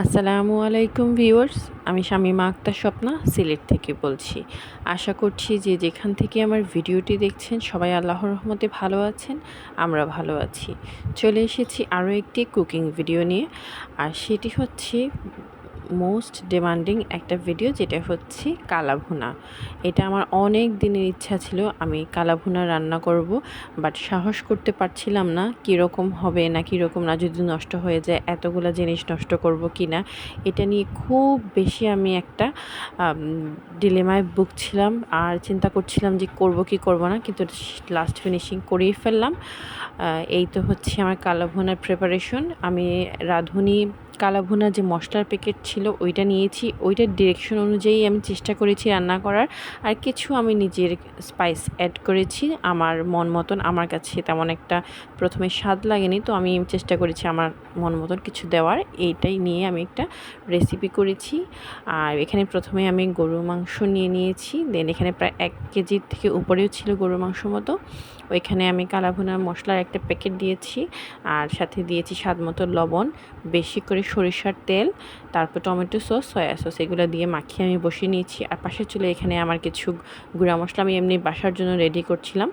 আসসালামু আলাইকুম ভিউয়ার্স, আমি শামীমা আক্তার স্বপ্না সিলেট থেকে বলছি। আশা করছি যে যেখান থেকে আমার ভিডিওটি দেখছেন সবাই আল্লাহর রহমতে ভালো আছেন, আমরা ভালো আছি। চলে এসেছি আরও একটি কুকিং ভিডিও নিয়ে, আর সেটি হচ্ছে মোস্ট ডিমান্ডিং একটা ভিডিও, যেটা হচ্ছে কালাভুনা। এটা আমার অনেক দিনের ইচ্ছা ছিল আমি কালাভুনা রান্না করব, বাট সাহস করতে পারছিলাম না কীরকম হবে না কীরকম না, যদি নষ্ট হয়ে যায় এতগুলা জিনিস নষ্ট করব কি না। এটা নিয়ে খুব বেশি আমি একটা ডিলেমায় ভুগছিলাম আর চিন্তা করছিলাম যে করব কি করব না, কিন্তু লাস্ট ফিনিশিং করেই ফেললাম। এই তো হচ্ছে আমার কালাভুনার প্রিপারেশন। আমি রাঁধুনি কালাভুনা যে মশলার প্যাকেট ছিল ওইটা নিয়েছি, ওইটার ডিরেকশন অনুযায়ী আমি চেষ্টা করেছি রান্না করার। আর কিছু আমি নিজের স্পাইস অ্যাড করেছি আমার মন মতন। আমার কাছে তেমন একটা প্রথমে স্বাদ লাগেনি, তো আমি চেষ্টা করেছি আমার মন মতন কিছু দেওয়ার। এইটাই নিয়ে আমি একটা রেসিপি করেছি। আর এখানে প্রথমে আমি গরুর মাংস নিয়ে নিয়েছি, দেন এখানে প্রায় 1 কেজির থেকে উপরেও ছিল গরুর মাংস মতো। ওইখানে আমি কালাভুনার মশলার একটা প্যাকেট দিয়েছি, আর সাথে দিয়েছি স্বাদ মতো লবণ, বেশি করে সরিষার তেল, তারপর টমেটো সস, সয়া সস, এগুলো দিয়ে মাখিয়ে আমি বসিয়ে নিয়েছি। আর পাশের চুলে এখানে আমার কিছু গুঁড়া মশলা আমি এমনি বাসার জন্য রেডি করছিলাম।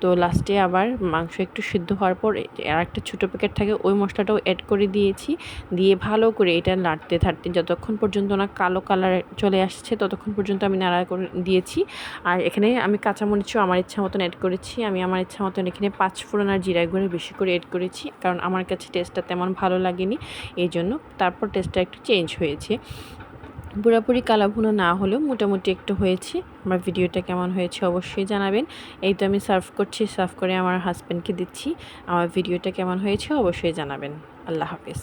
তো লাস্টে আবার মাংস একটু সিদ্ধ হওয়ার পর আর একটা ছোটো প্যাকেট থাকে, ওই মশলাটাও অ্যাড করে দিয়েছি। দিয়ে ভালো করে এটা নাড়তে থাড়তে যতক্ষণ পর্যন্ত না কালো কালার চলে আসছে ততক্ষণ পর্যন্ত আমি নাড়া করে দিয়েছি। আর এখানে আমি কাঁচামরিচও আমার ইচ্ছা মতন অ্যাড করেছি। আমি আমার ইচ্ছা মতন এখানে 5 ফোড়ন আর জিরা গুঁড়ো বেশি করে অ্যাড করেছি, কারণ আমার কাছে টেস্টটা তেমন ভালো লাগেনি, এই জন্য। তারপর টেস্টটা একটু চেঞ্জ হয়েছে। পুরোপুরি কালাভুনা না হলেও মোটামুটি একটু হয়েছে। আমার ভিডিওটা কেমন হয়েছে অবশ্যই জানাবেন। এই তো আমি সার্ভ করছি, সার্ভ করে আমার হাজব্যান্ডকে দিচ্ছি। আমার ভিডিওটা কেমন হয়েছে অবশ্যই জানাবেন। আল্লাহ হাফেজ।